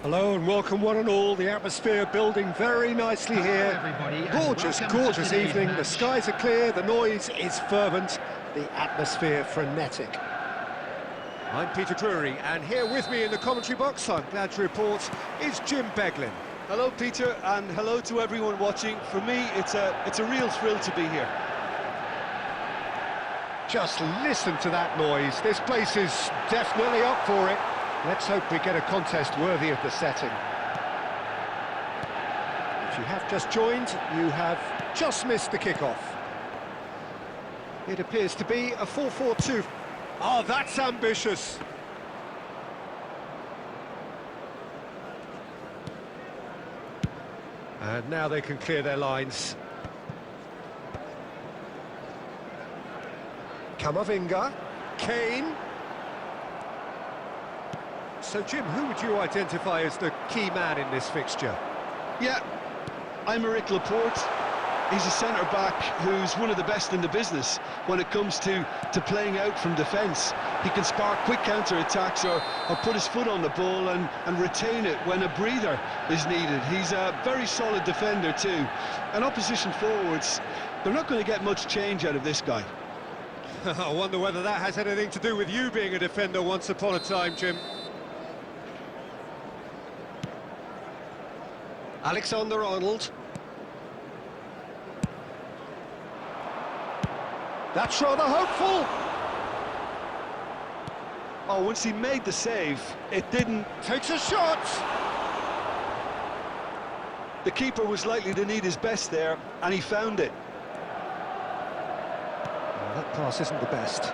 Hello and welcome one and all. The atmosphere building very nicely here. Gorgeous, gorgeous evening. The skies are clear, the noise is fervent, the atmosphere frenetic. I'm Peter Drury, and here with me in the commentary box, I'm glad to report, is Jim Beglin. Hello Peter, and hello to everyone watching. For me, it's a real thrill to be here. Just listen to that noise. This place is definitely up for it. Let's hope we get a contest worthy of the setting. If you have just joined, you have just missed the kickoff. It appears to be a 4-4-2. Oh, that's ambitious. And now they can clear their lines. Camavinga, Kane. So, Jim, who would you identify as the key man in this fixture? Yeah, Aymeric Laporte. He's a centre-back who's one of the best in the business when it comes to playing out from defence. He can spark quick counter-attacks or put his foot on the ball and retain it when a breather is needed. He's a very solid defender too. And opposition forwards, they're not going to get much change out of this guy. I wonder whether that has anything to do with you being a defender once upon a time, Jim. Alexander-Arnold. That's rather hopeful. Oh, once he made the save, it didn't... Takes a shot. The keeper was likely to need his best there, and he found it. Well, that pass isn't the best.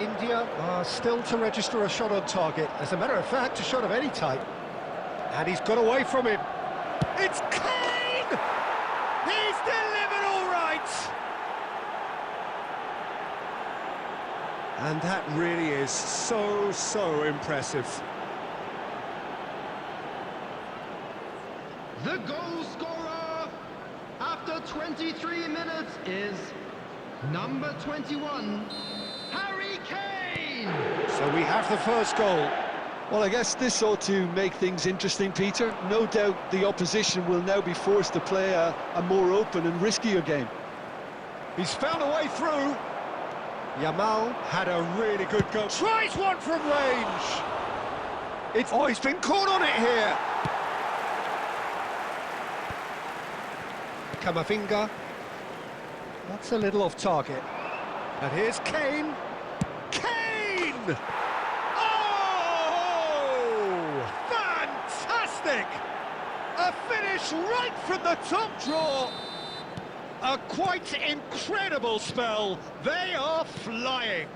India are still to register a shot on target. As a matter of fact, a shot of any type. And he's got away from him. It's Kane! He's delivered all right! And that really is so impressive. The goal scorer after 23 minutes is number 21, Harry Kane! So we have the first goal. Well, I guess this ought to make things interesting, Peter. No doubt the opposition will now be forced to play a more open and riskier game. He's found a way through. Yamal had a really good goal. Tries one from range. He's been caught on it here. Camavinga. That's a little off target. And here's Kane. Kane! Fantastic! A finish right from the top draw. A quite incredible spell. They are flying.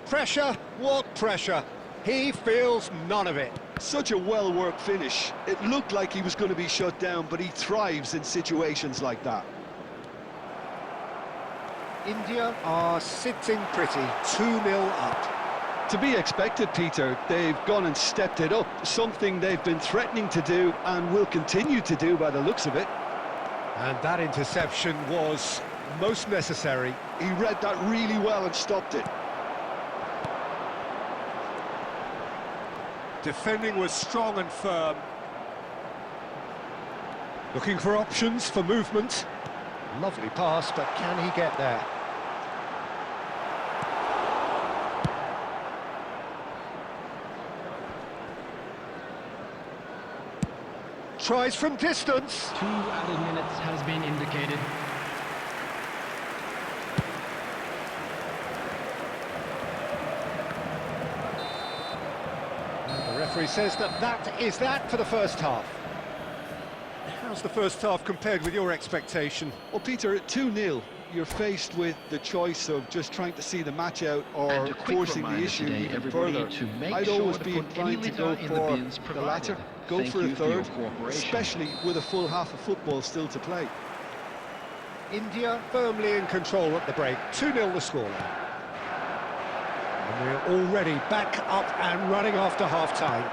Pressure, what pressure? He feels none of it. Such a well-worked finish. It looked like he was going to be shut down, but he thrives in situations like that. India are sitting pretty, 2-0 up. To be expected, Peter. They've gone and stepped it up, something they've been threatening to do and will continue to do by the looks of it. And that interception was most necessary. He read that really well and stopped it. Defending was strong and firm. Looking for options for movement. Lovely pass, but can he get there? Tries from distance. 2 added minutes has been indicated. And the referee says that is that for the first half. How's the first half compared with your expectation? Well, Peter, at 2-0, you're faced with the choice of just trying to see the match out or forcing the issue even further. I'd always be inclined to go for the latter. Go for a third, especially with a full half of football still to play. India firmly in control at the break, 2-0 the scoreline. And we're already back up and running after half-time.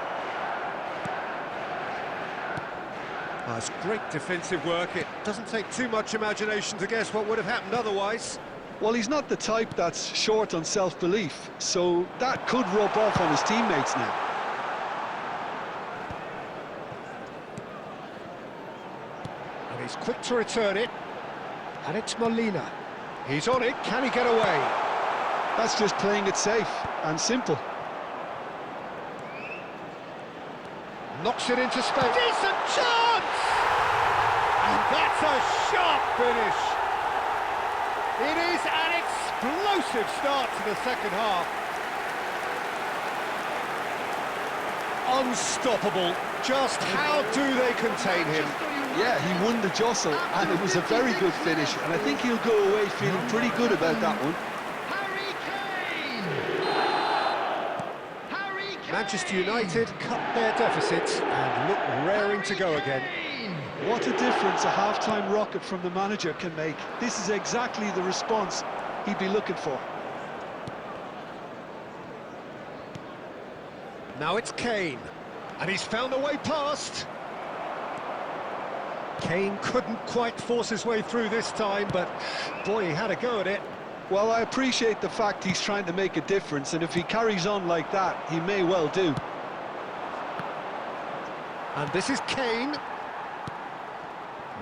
That's great defensive work. It doesn't take too much imagination to guess what would have happened otherwise. Well, he's not the type that's short on self-belief, so that could rub off on his teammates now. He's quick to return it. And it's Molina. He's on it, can he get away? That's just playing it safe and simple. Knocks it into space. Decent chance! And that's a sharp finish. It is an explosive start to the second half. Unstoppable. Just how do they contain him? Yeah, he won the jostle, and it was a very good finish, and I think he'll go away feeling pretty good about that one. Manchester United cut their deficits and look raring to go again. What a difference a half-time rocket from the manager can make. This is exactly the response he'd be looking for. Now it's Kane, and he's found a way past. Kane couldn't quite force his way through this time, but boy, he had a go at it. Well, I appreciate the fact he's trying to make a difference, and if he carries on like that, he may well do. And this is Kane.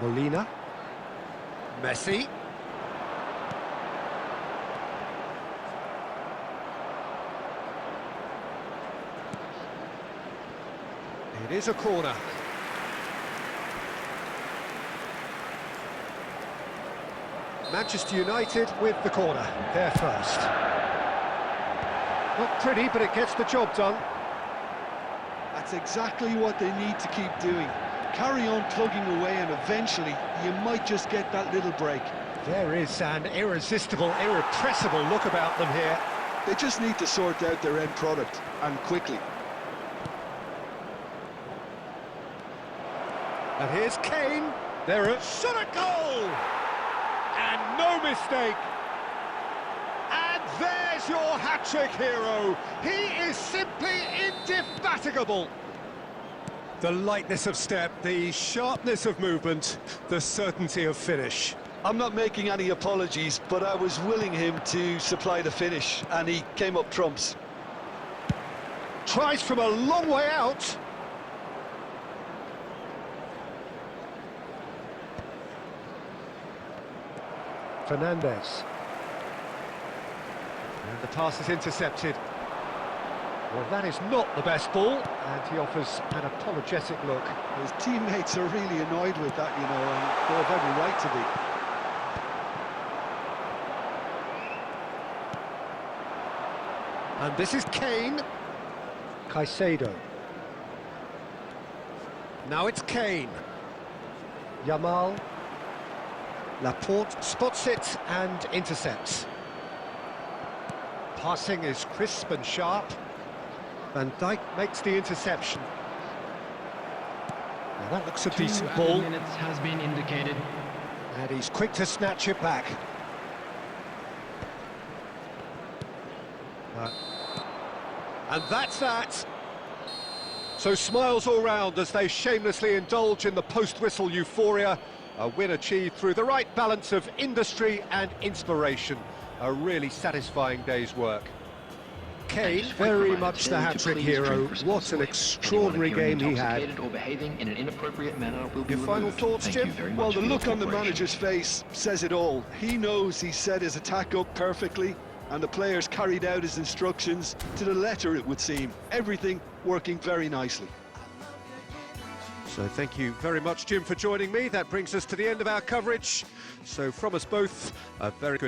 Molina. Messi. It is a corner. Manchester United with the corner, their first. Not pretty, but it gets the job done. That's exactly what they need to keep doing. Carry on plugging away, and eventually you might just get that little break. There is an irresistible, irrepressible look about them here. They just need to sort out their end product, and quickly. And here's Kane. They're a shot at goal! And no mistake. And there's your hat-trick hero. He is simply indefatigable. The lightness of step, the sharpness of movement, the certainty of finish. I'm not making any apologies, but I was willing him to supply the finish, and he came up trumps. Tries from a long way out. Fernandez. And the pass is intercepted. Well, that is not the best ball, and he offers an apologetic look. His teammates are really annoyed with that, you know, and they have every right to be. And this is Kane. Caicedo. Now it's Kane. Yamal. Laporte spots it and intercepts. Passing is crisp and sharp. Van Dijk makes the interception. Now that looks a decent ball. 2 minutes has been indicated. And he's quick to snatch it back. And that's that. So smiles all round as they shamelessly indulge in the post-whistle euphoria. A win achieved through the right balance of industry and inspiration. A really satisfying day's work. Kane, very much the hat-trick hero. What an extraordinary game he had. Your final thoughts, Jim? Well, the look on the manager's face says it all. He knows he set his attack up perfectly, and the players carried out his instructions to the letter, it would seem. Everything working very nicely. So thank you very much, Jim, for joining me. That brings us to the end of our coverage. So from us both, a very good